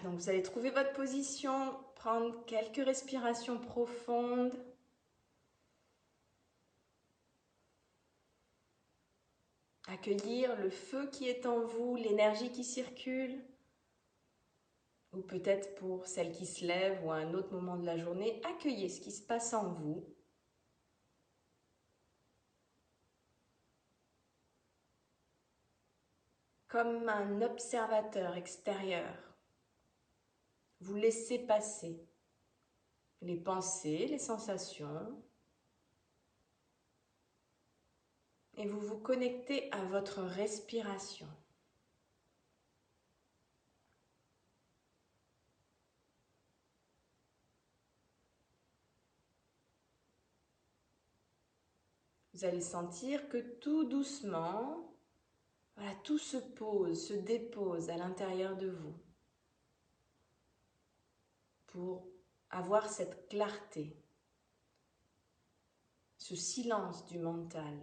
donc vous allez trouver votre position, prendre quelques respirations profondes. Accueillir le feu qui est en vous, l'énergie qui circule. Ou peut-être pour celle qui se lève ou à un autre moment de la journée, accueillez ce qui se passe en vous. Comme un observateur extérieur. Vous laissez passer les pensées, les sensations. Et vous vous connectez à votre respiration. Vous allez sentir que tout doucement, voilà, tout se pose, se dépose à l'intérieur de vous pour avoir cette clarté, ce silence du mental.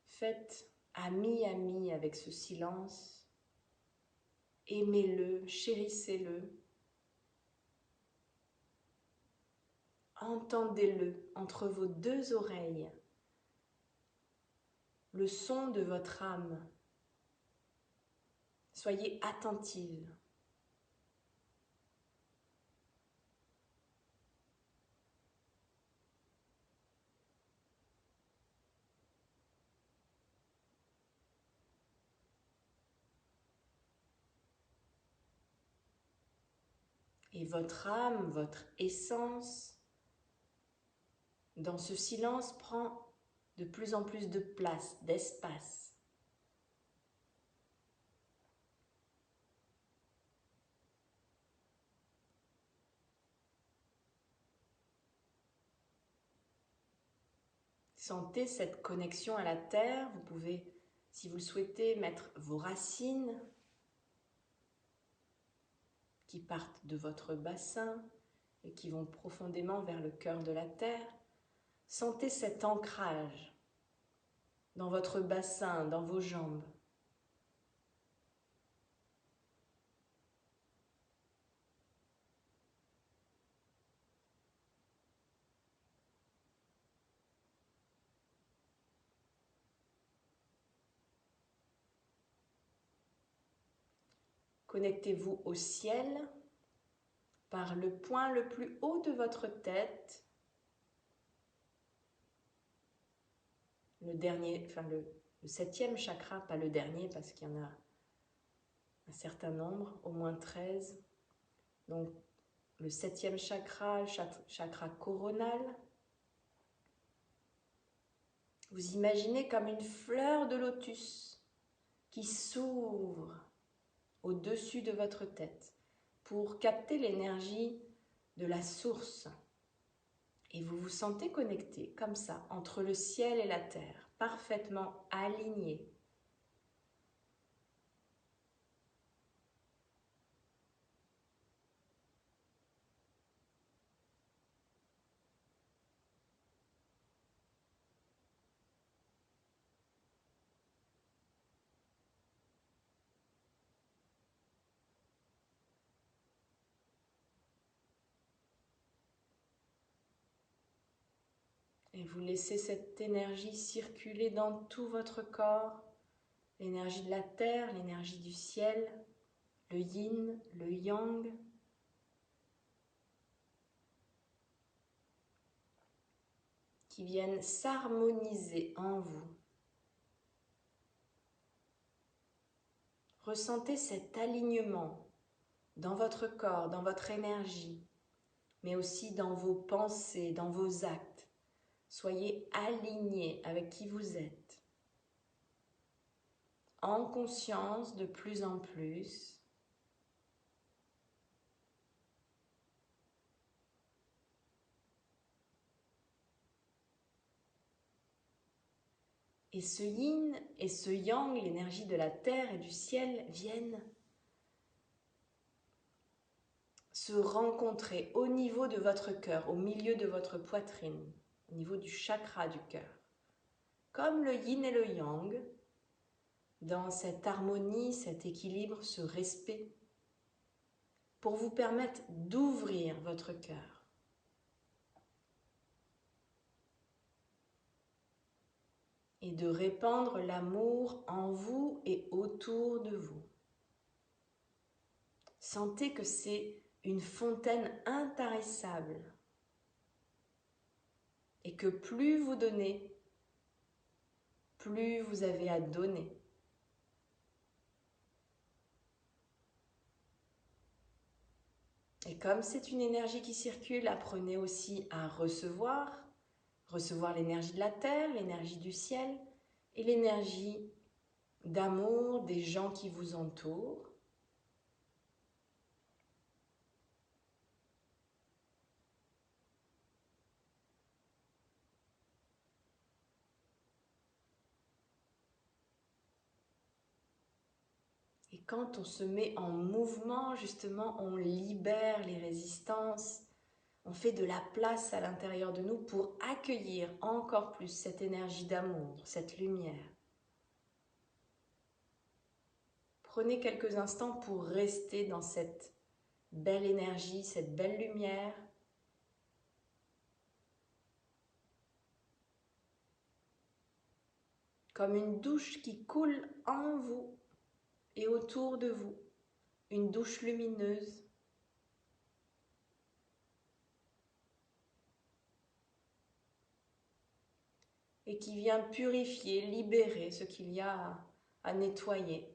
Faites ami-ami avec ce silence. Aimez-le, chérissez-le. Entendez-le entre vos deux oreilles. Le son de votre âme. Soyez attentive. Et votre âme, votre essence, dans ce silence, prend de plus en plus de place, d'espace. Sentez cette connexion à la terre. Vous pouvez, si vous le souhaitez, mettre vos racines qui partent de votre bassin et qui vont profondément vers le cœur de la terre. Sentez cet ancrage dans votre bassin, dans vos jambes. Connectez-vous au ciel par le point le plus haut de votre tête, le dernier, enfin le 7e chakra, pas le dernier parce qu'il y en a un certain nombre, au moins 13. Donc le 7e chakra, le chakra coronal. Vous imaginez comme une fleur de lotus qui s'ouvre au-dessus de votre tête pour capter l'énergie de la source. Et vous vous sentez connecté comme ça entre le ciel et la terre, parfaitement aligné. Et vous laissez cette énergie circuler dans tout votre corps, l'énergie de la terre, l'énergie du ciel, le yin, le yang. Qui viennent s'harmoniser en vous. Ressentez cet alignement dans votre corps, dans votre énergie, mais aussi dans vos pensées, dans vos actes. Soyez alignés avec qui vous êtes. En conscience de plus en plus. Et ce yin et ce yang, l'énergie de la terre et du ciel, viennent se rencontrer au niveau de votre cœur, au milieu de votre poitrine, au niveau du chakra du cœur. Comme le yin et le yang, dans cette harmonie, cet équilibre, ce respect, pour vous permettre d'ouvrir votre cœur. Et de répandre l'amour en vous et autour de vous. Sentez que c'est une fontaine intarissable et que plus vous donnez, plus vous avez à donner. Et comme c'est une énergie qui circule, apprenez aussi à recevoir l'énergie de la terre, l'énergie du ciel et l'énergie d'amour des gens qui vous entourent. Et quand on se met en mouvement, justement, on libère les résistances, on fait de la place à l'intérieur de nous pour accueillir encore plus cette énergie d'amour, cette lumière. Prenez quelques instants pour rester dans cette belle énergie, cette belle lumière. Comme une douche qui coule en vous et autour de vous. Une douche lumineuse. Et qui vient purifier, libérer ce qu'il y a à nettoyer.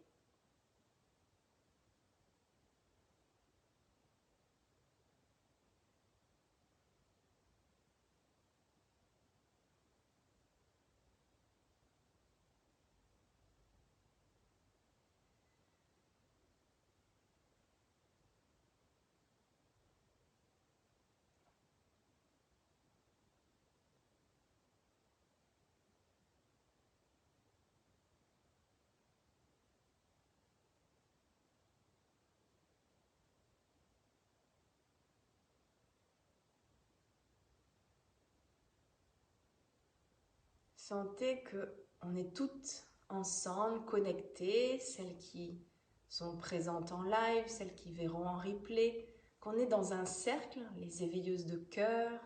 Sentez qu'on est toutes ensemble, connectées, celles qui sont présentes en live, celles qui verront en replay, qu'on est dans un cercle, les éveilleuses de cœur,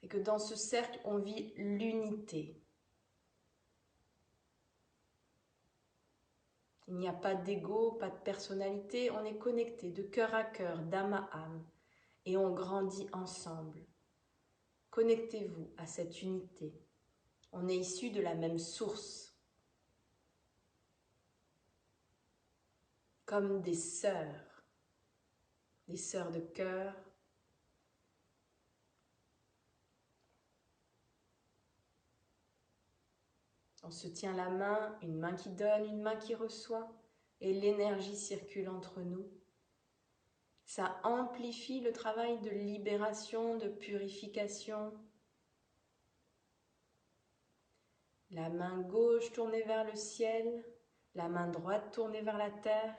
et que dans ce cercle, on vit l'unité. Il n'y a pas d'ego, pas de personnalité, on est connecté de cœur à cœur, d'âme à âme, et on grandit ensemble. Connectez-vous à cette unité. On est issus de la même source, comme des sœurs de cœur. On se tient la main, une main qui donne, une main qui reçoit, et l'énergie circule entre nous. Ça amplifie le travail de libération, de purification. La main gauche tournée vers le ciel, la main droite tournée vers la terre.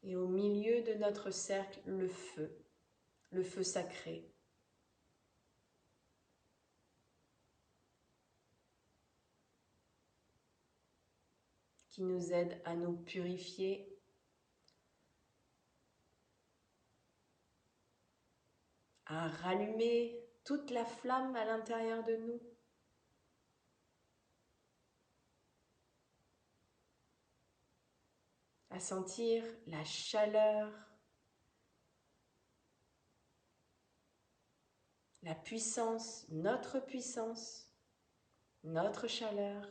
Et au milieu de notre cercle, le feu sacré. Qui nous aide à nous purifier, à rallumer toute la flamme à l'intérieur de nous. À sentir la chaleur, la puissance, notre chaleur.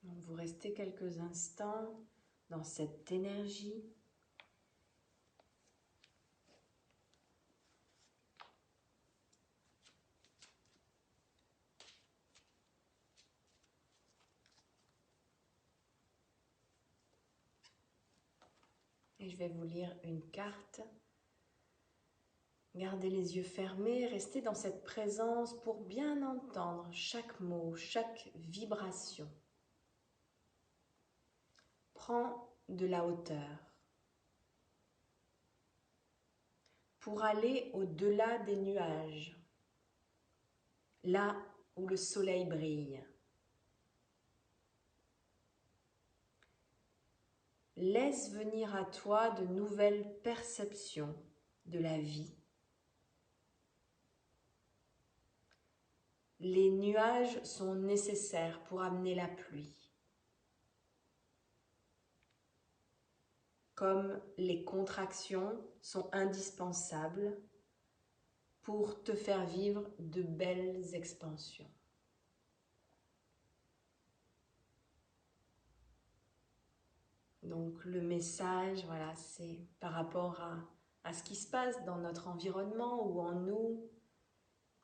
Donc vous restez quelques instants dans cette énergie. Et je vais vous lire une carte. Gardez les yeux fermés, restez dans cette présence pour bien entendre chaque mot, chaque vibration. Prends de la hauteur pour aller au-delà des nuages, là où le soleil brille. Laisse venir à toi de nouvelles perceptions de la vie. Les nuages sont nécessaires pour amener la pluie. Comme les contractions sont indispensables pour te faire vivre de belles expansions. Donc le message, voilà, c'est par rapport à ce qui se passe dans notre environnement ou en nous,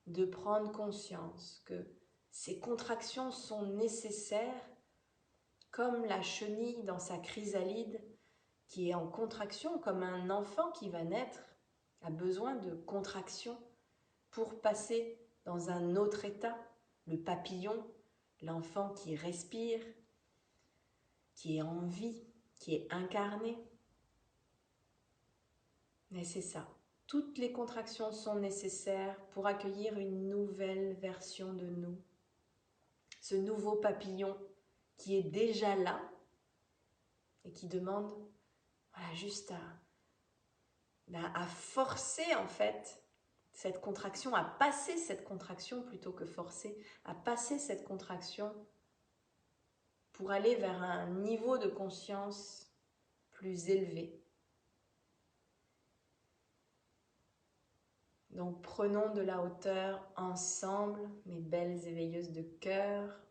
de prendre conscience que ces contractions sont nécessaires, comme la chenille dans sa chrysalide qui est en contraction, comme un enfant qui va naître a besoin de contraction pour passer dans un autre état. Le papillon, l'enfant qui respire, qui est en vie, qui est incarné. Mais c'est ça. Toutes les contractions sont nécessaires pour accueillir une nouvelle version de nous. Ce nouveau papillon qui est déjà là et qui demande voilà, juste à forcer en fait cette contraction, à passer cette contraction plutôt que forcer, à passer cette contraction pour aller vers un niveau de conscience plus élevé. Donc prenons de la hauteur ensemble, mes belles éveilleuses de cœur,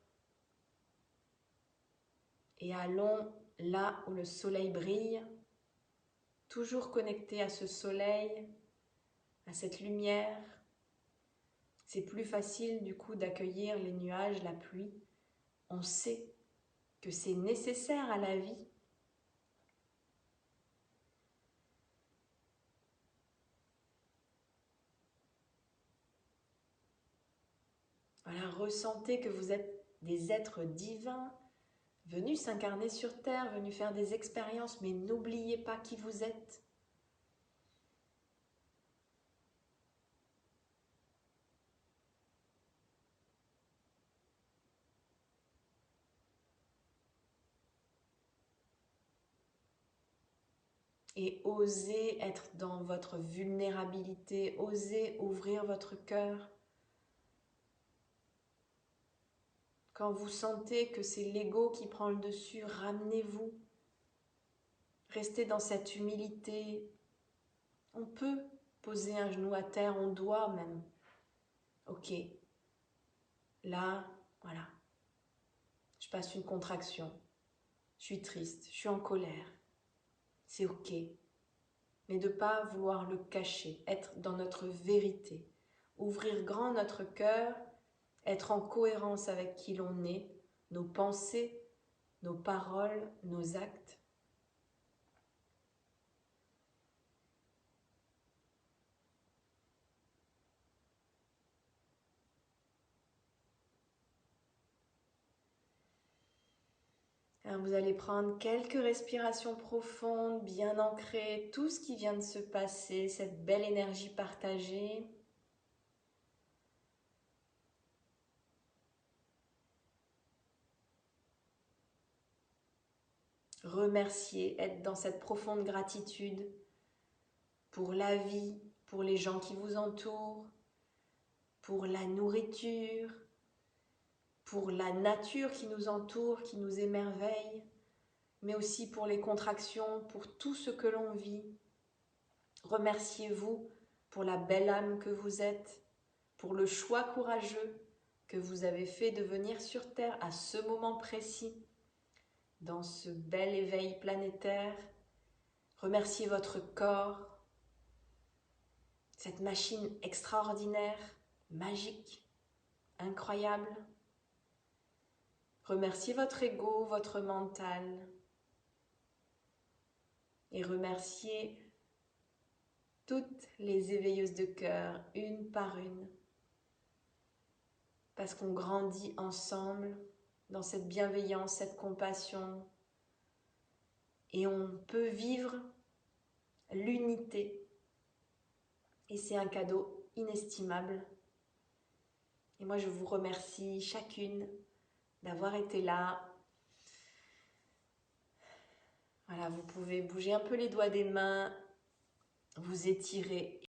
et allons là où le soleil brille, toujours connectés à ce soleil, à cette lumière. C'est plus facile du coup d'accueillir les nuages, la pluie. On sait que c'est nécessaire à la vie. Voilà, ressentez que vous êtes des êtres divins, venus s'incarner sur Terre, venus faire des expériences, mais n'oubliez pas qui vous êtes. Et osez être dans votre vulnérabilité, osez ouvrir votre cœur. Quand vous sentez que c'est l'ego qui prend le dessus, ramenez-vous. Restez dans cette humilité. On peut poser un genou à terre, on doit même. Ok, là, voilà. Je passe une contraction. Je suis triste, je suis en colère. C'est ok. Mais de ne pas vouloir le cacher, être dans notre vérité. Ouvrir grand notre cœur, être en cohérence avec qui l'on est, nos pensées, nos paroles, nos actes. Alors vous allez prendre quelques respirations profondes, bien ancrées, tout ce qui vient de se passer, cette belle énergie partagée. Remercier, être dans cette profonde gratitude pour la vie, pour les gens qui vous entourent, pour la nourriture, pour la nature qui nous entoure, qui nous émerveille, mais aussi pour les contractions, pour tout ce que l'on vit. Remerciez-vous pour la belle âme que vous êtes, pour le choix courageux que vous avez fait de venir sur Terre à ce moment précis. dans ce bel éveil planétaire. Remerciez votre corps, cette machine extraordinaire, magique, incroyable. Remerciez votre ego, votre mental. Et remerciez toutes les éveilleuses de cœur, une par une. Parce qu'on grandit ensemble dans cette bienveillance, cette compassion. Et on peut vivre l'unité. Et c'est un cadeau inestimable. Et moi, je vous remercie chacune d'avoir été là. Voilà, vous pouvez bouger un peu les doigts des mains, vous étirer.